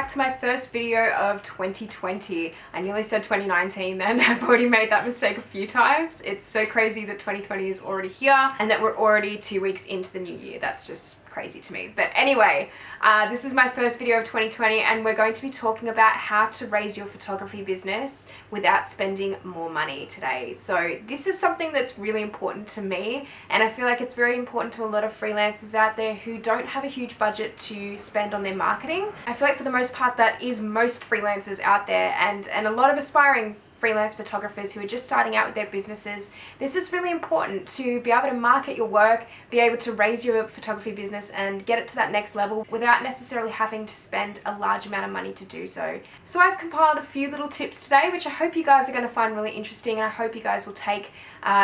back to my first video of 2020. I nearly said 2019 then. I've already made that mistake a few times. It's so crazy that 2020 is already here and that we're already 2 weeks into the new year. That's just crazy to me. But anyway, this is my first video of 2020 and we're going to be talking about how to raise your photography business without spending more money today. So this is something that's really important to me, and I feel like it's very important to a lot of freelancers out there who don't have a huge budget to spend on their marketing. I feel like for the most part that is most freelancers out there, and a lot of aspiring freelance photographers who are just starting out with their businesses. This is really important to be able to market your work, be able to raise your photography business and get it to that next level without necessarily having to spend a large amount of money to do so. So I've compiled a few little tips today, which I hope you guys are going to find really interesting, and I hope you guys will take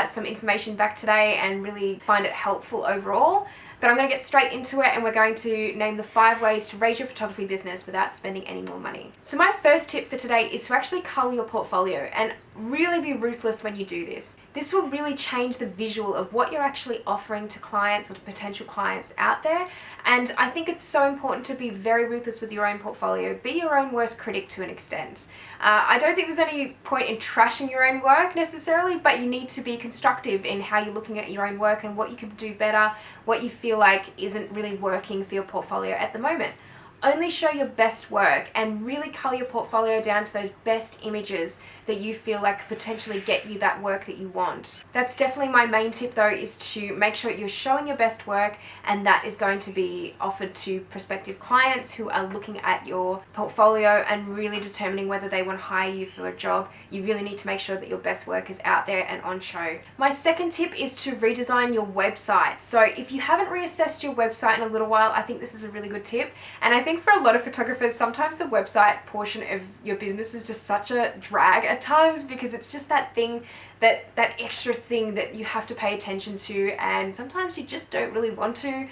some information back today and really find it helpful overall. But I'm going to get straight into it and we're going to name the 5 ways to raise your photography business without spending any more money. So my first tip for today is to actually cull your portfolio and really be ruthless when you do this. This will really change the visual of what you're actually offering to clients or to potential clients out there. And I think it's so important to be very ruthless with your own portfolio. Be your own worst critic to an extent. I don't think there's any point in trashing your own work necessarily, but you need to be constructive in how you're looking at your own work and what you can do better, what you feel like isn't really working for your portfolio at the moment. Only show your best work and really cull your portfolio down to those best images that you feel like could potentially get you that work that you want. That's definitely my main tip though, is to make sure you're showing your best work, and that is going to be offered to prospective clients who are looking at your portfolio and really determining whether they want to hire you for a job. You really need to make sure that your best work is out there and on show. My second tip is to redesign your website. So if you haven't reassessed your website in a little while, I think this is a really good tip. And I think for a lot of photographers, sometimes the website portion of your business is just such a drag at times, because it's just that thing, that extra thing that you have to pay attention to, and sometimes you just don't really want to.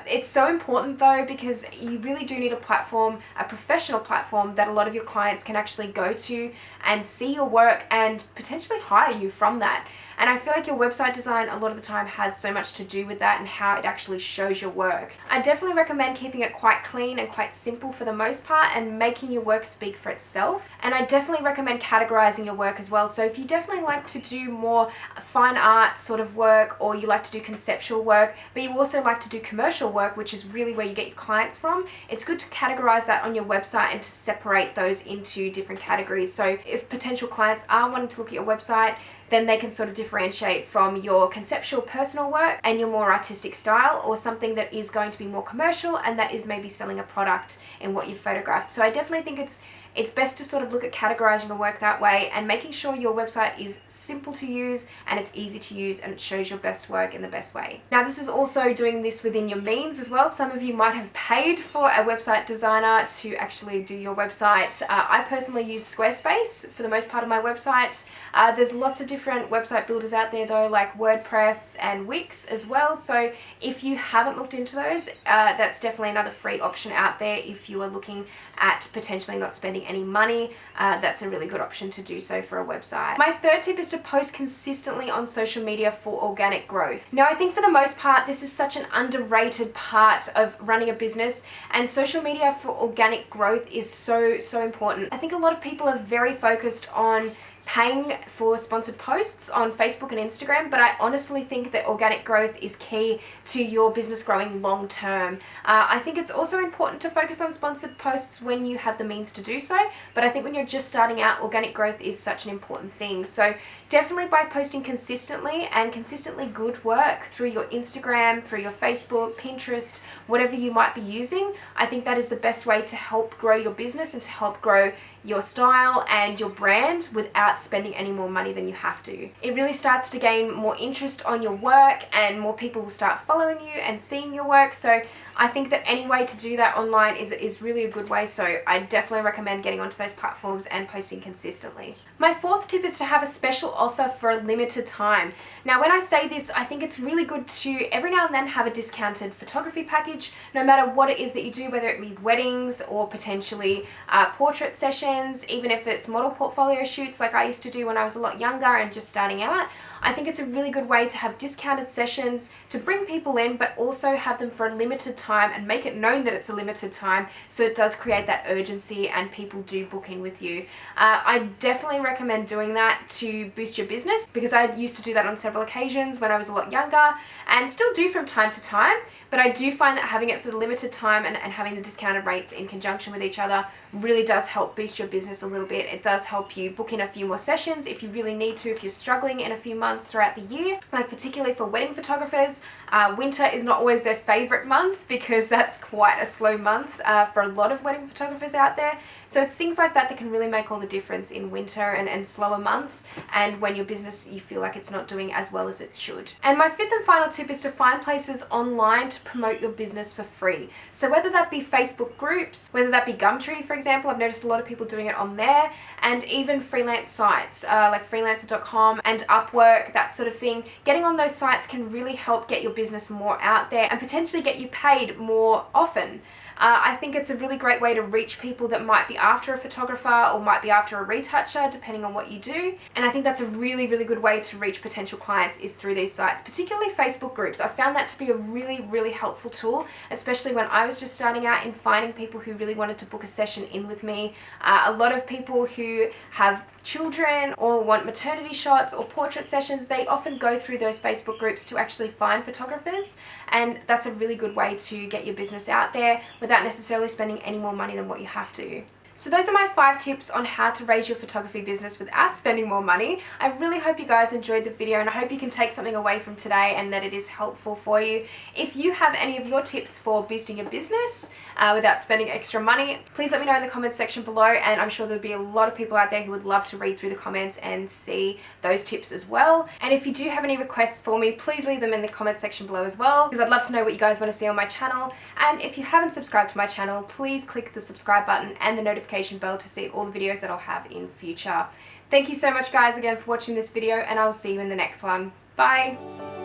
It's so important though, because you really do need a platform, a professional platform that a lot of your clients can actually go to and see your work and potentially hire you from that. And I feel like your website design a lot of the time has so much to do with that and how it actually shows your work. I definitely recommend keeping it quite clean and quite simple for the most part, and making your work speak for itself. And I definitely recommend categorizing your work as well. So if you definitely like to do more fine art sort of work, or you like to do conceptual work, but you also like to do commercial work, which is really where you get your clients from, it's good to categorize that on your website and to separate those into different categories. So if potential clients are wanting to look at your website, then they can sort of differentiate from your conceptual personal work and your more artistic style, or something that is going to be more commercial and that is maybe selling a product in what you've photographed. So I definitely think it's best to sort of look at categorizing your work that way and making sure your website is simple to use and it's easy to use and it shows your best work in the best way. Now this is also doing this within your means as well. Some of you might have paid for a website designer to actually do your website. I personally use Squarespace for the most part of my website. There's lots of different website builders out there though, like WordPress and Wix as well. So if you haven't looked into those, that's definitely another free option out there if you are looking at potentially not spending any money. That's a really good option to do so for a website. My third tip is to post consistently on social media for organic growth. Now I think for the most part this is such an underrated part of running a business, and social media for organic growth is so important. I think a lot of people are very focused on paying for sponsored posts on Facebook and Instagram, but I honestly think that organic growth is key to your business growing long term. I think it's also important to focus on sponsored posts when you have the means to do so, but I think when you're just starting out, organic growth is such an important thing. So definitely by posting consistently and consistently good work through your Instagram, through your Facebook, Pinterest, whatever you might be using, I think that is the best way to help grow your business and to help grow your style and your brand without spending any more money than you have to. It really starts to gain more interest on your work, and more people will start following you and seeing your work. So I think that any way to do that online is really a good way, so I definitely recommend getting onto those platforms and posting consistently. My fourth tip is to have a special offer for a limited time. Now when I say this, I think it's really good to every now and then have a discounted photography package, no matter what it is that you do, whether it be weddings or potentially portrait sessions, even if it's model portfolio shoots like I used to do when I was a lot younger and just starting out. I think it's a really good way to have discounted sessions to bring people in, but also have them for a limited time and make it known that it's a limited time, so it does create that urgency and people do book in with you. I definitely recommend doing that to boost your business, because I used to do that on several occasions when I was a lot younger and still do from time to time, but I do find that having it for the limited time and having the discounted rates in conjunction with each other really does help boost your business a little bit. It does help you book in a few more sessions if you really need to, if you're struggling in a few months throughout the year. Like particularly for wedding photographers, winter is not always their favorite month because that's quite a slow month for a lot of wedding photographers out there. So it's things like that that can really make all the difference in winter and slower months, and when your business, you feel like it's not doing as well as it should. And my fifth and final tip is to find places online to promote your business for free. So whether that be Facebook groups, whether that be Gumtree, for example, I've noticed a lot of people doing it on there, and even freelance sites like freelancer.com and Upwork, that sort of thing. Getting on those sites can really help get your business more out there and potentially get you paid more often. I think it's a really great way to reach people that might be after a photographer or might be after a retoucher, depending on what you do. And I think that's a really, really good way to reach potential clients is through these sites, particularly Facebook groups. I found that to be a really, really helpful tool, especially when I was just starting out in finding people who really wanted to book a session in with me. A lot of people who have children or want maternity shots or portrait sessions, they often go through those Facebook groups to actually find photographers, and that's a really good way to get your business out there without necessarily spending any more money than what you have to. So those are my 5 tips on how to raise your photography business without spending more money. I really hope you guys enjoyed the video, and I hope you can take something away from today and that it is helpful for you. If you have any of your tips for boosting your business without spending extra money, please let me know in the comments section below, and I'm sure there'll be a lot of people out there who would love to read through the comments and see those tips as well. And if you do have any requests for me, please leave them in the comments section below as well, because I'd love to know what you guys want to see on my channel. And if you haven't subscribed to my channel, please click the subscribe button and the notification bell to see all the videos that I'll have in future. Thank you so much guys again for watching this video, and I'll see you in the next one. Bye!